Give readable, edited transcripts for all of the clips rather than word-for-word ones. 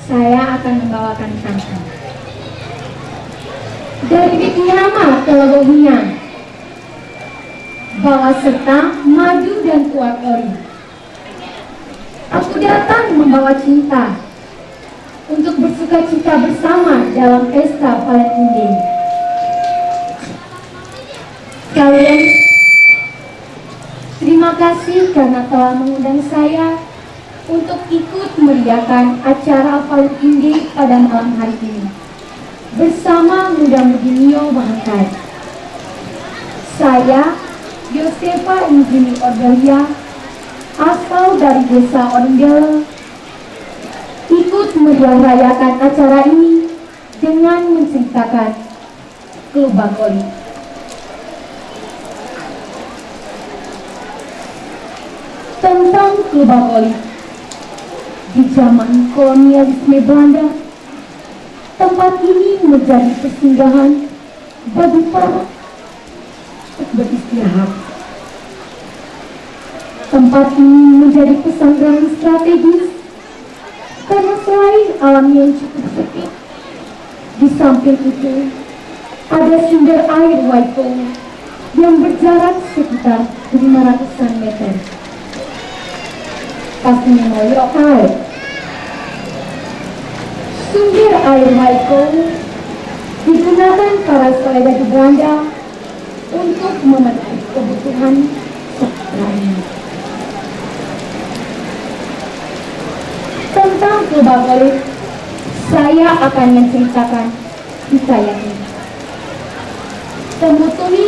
Saya akan membawakan pantun. Dari Bikiama ke Legohiang, bawa serta madu dan kuat ori. Aku datang membawa cinta untuk bersuka cita bersama dalam pesta Valentine. Kalian, terima kasih karena telah mengundang saya untuk ikut meriahkan acara Valentine pada malam hari ini bersama muda-mudi Nio Bangkai. Saya Yosefa Injini Ordelia, asal dari desa Ondel, ikut merayakan acara ini dengan menceritakan Klubakoli. Tentang Klubakoli. Di zaman kolonialisme Belanda, tempat ini menjadi persinggahan bagi para beristirahat. Tempat ini menjadi pesantren strategis karena selain alam yang cukup sepi, di samping itu ada sumber air Waiko yang berjarak sekitar 500-an meter. Pastinya ngoyok air. Sumber air Waiko digunakan para selebgram Belanda untuk memenuhi kebutuhan sehari-hari. Tentang Klubakoli, saya akan menceritakan kisah yang ini. Temutuni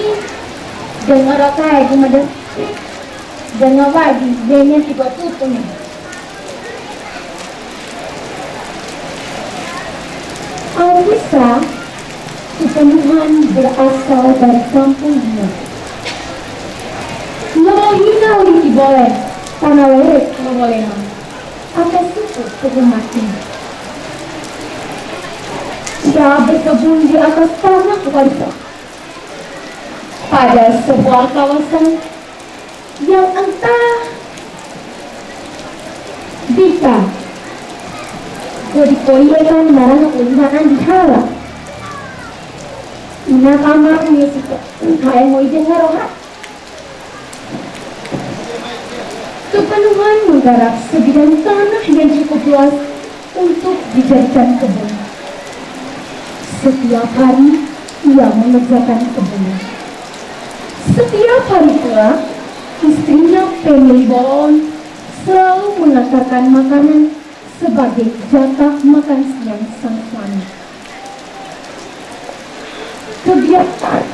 dengar kayak gimana? Dengar lagi, dia juga tutup nih. Alkisah kepenuhan berasal dari kampung Hina. Lohina uliti boleh, tanah lerek lo boleh no. Akan suku kehumati. Ia berkebun di atas tanah wanita. Pada sebuah kawasan yang entah bisa dikoyekan marang ulihan di hala. Ina kamar musik kaya mau dengar rohat. Kepenuhan menggarap sebidang tanah yang cukup luas untuk dijadikan kebun. Setiap hari ia mengerjakan kebunnya. Setiap hari pula istrinya Penny Bolon selalu mengantarkan makanan sebagai jatah makan siang sang suami. Kebiasaan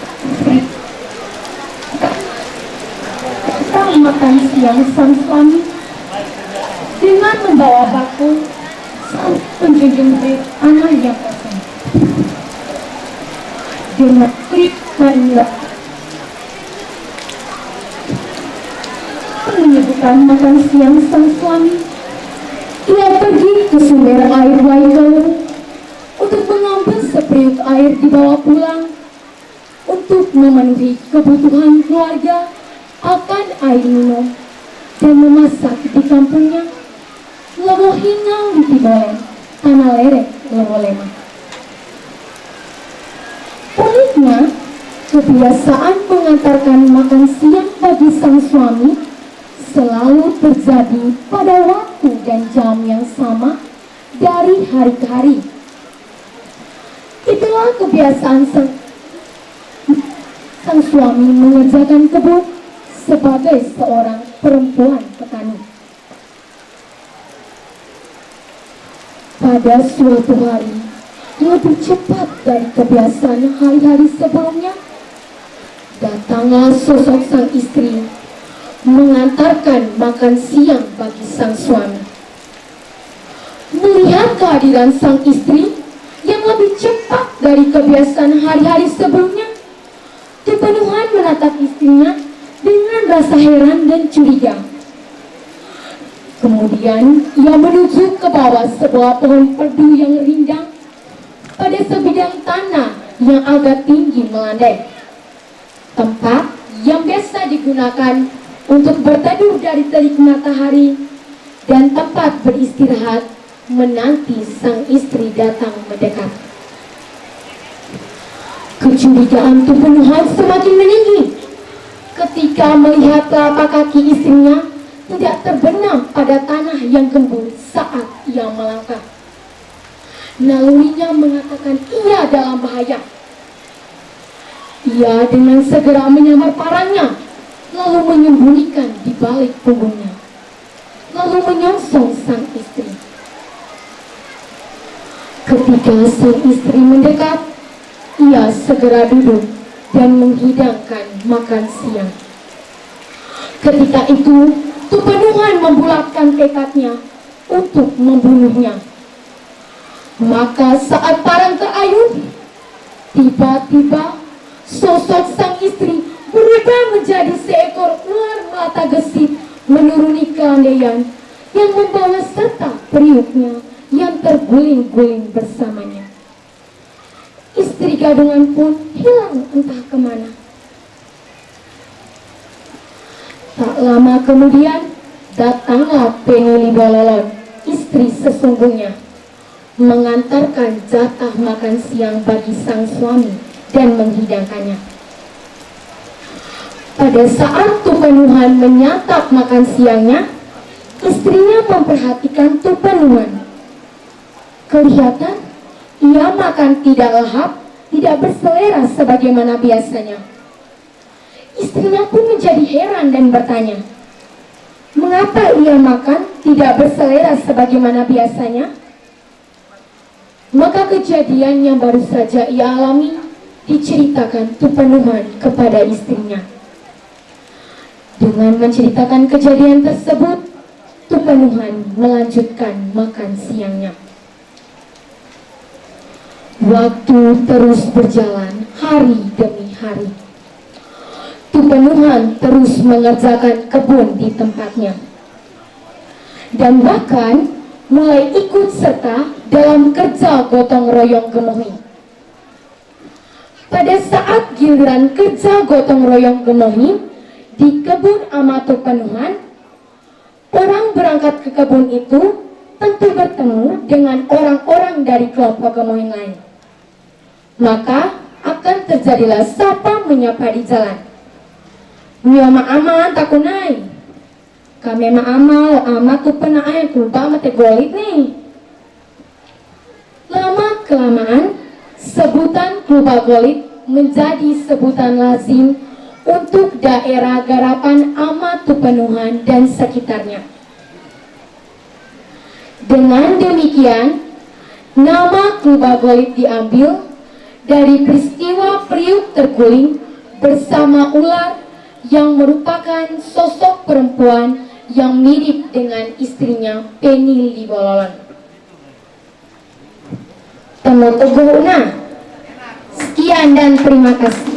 makan siang sang suami dengan membawa bakul sang penjunjung anak yang kosong. Dengan klik manilah menyebutkan makan siang sang suami, ia pergi ke sumber air Waiko untuk mengambil seperiuk air dibawa pulang untuk memenuhi kebutuhan keluarga akan air minum dan memasak di kampungnya. Lewohina Liti Boleh, tanah lerek Lewolema. Uniknya, kebiasaan mengantarkan makan siang bagi sang suami selalu terjadi pada waktu dan jam yang sama dari hari ke hari. Itulah kebiasaan sang suami mengerjakan kebun sebagai seorang perempuan petani. Pada suatu hari, lebih cepat dari kebiasaan hari-hari sebelumnya, datanglah sosok sang istri mengantarkan makan siang bagi sang suami. Melihat kehadiran sang istri yang lebih cepat dari kebiasaan hari-hari sebelumnya, Kepenuhan menatap istrinya dengan rasa heran dan curiga. Kemudian ia menuju ke bawah sebuah pohon perdu yang rindang pada sebidang tanah yang agak tinggi melandai. Tempat yang biasa digunakan untuk berteduh dari terik matahari dan tempat beristirahat menanti sang istri datang mendekat. Kecurigaan Tupenuhan semakin meninggi ketika melihat telapak kaki istrinya tidak terbenam pada tanah yang gembur saat ia melangkah. Nalurinya mengatakan ia dalam bahaya. Ia dengan segera menyamar parangnya, lalu menyembunyikan di balik punggungnya, lalu menyongsong sang istri. Ketika sang istri mendekat, ia segera duduk dan menghidangkan makan siang. Ketika itu, Tupenuhan membulatkan tekadnya untuk membunuhnya. Maka saat parang terayun, tiba-tiba sosok sang istri berubah menjadi seekor ular mata gesit menuruni kelandaian yang membawa serta periuknya yang terguling-guling bersamanya. Istri gadungan pun hilang entah kemana. Tak lama kemudian datanglah Penny Libololon, istri sesungguhnya, mengantarkan jatah makan siang bagi sang suami dan menghidangkannya. Pada saat Tupenuhan menyantap makan siangnya, istrinya memperhatikan Tupenuhan. Kelihatan ia makan tidak lahap, tidak berselera sebagaimana biasanya. Istrinya pun menjadi heran dan bertanya, mengapa ia makan tidak berselera sebagaimana biasanya? Maka kejadian yang baru saja ia alami diceritakan Tupenuhan kepada istrinya. Dengan menceritakan kejadian tersebut, Tupenuhan melanjutkan makan siangnya. Waktu terus berjalan hari demi hari. Tupenuhan terus mengerjakan kebun di tempatnya, dan bahkan mulai ikut serta dalam kerja gotong royong gemohi. Pada saat giliran kerja gotong royong gemohi di kebun ama Tupenuhan, orang berangkat ke kebun itu tentu bertemu dengan orang-orang dari kelompok gemohi lain. Maka akan terjadilah sapa menyapa di jalan. Nyo ma-ama takunai. Kami ma-ama lo ama Tupena ay kuba mate golit nih. Lama kelamaan sebutan Kluba Golit menjadi sebutan lazim untuk daerah garapan ama Tupenuhan dan sekitarnya. Dengan demikian, nama Kluba Golit diambil dari peristiwa periuk terguling bersama ular yang merupakan sosok perempuan yang mirip dengan istrinya Penny Libololon. Temu teguh. Sekian dan terima kasih.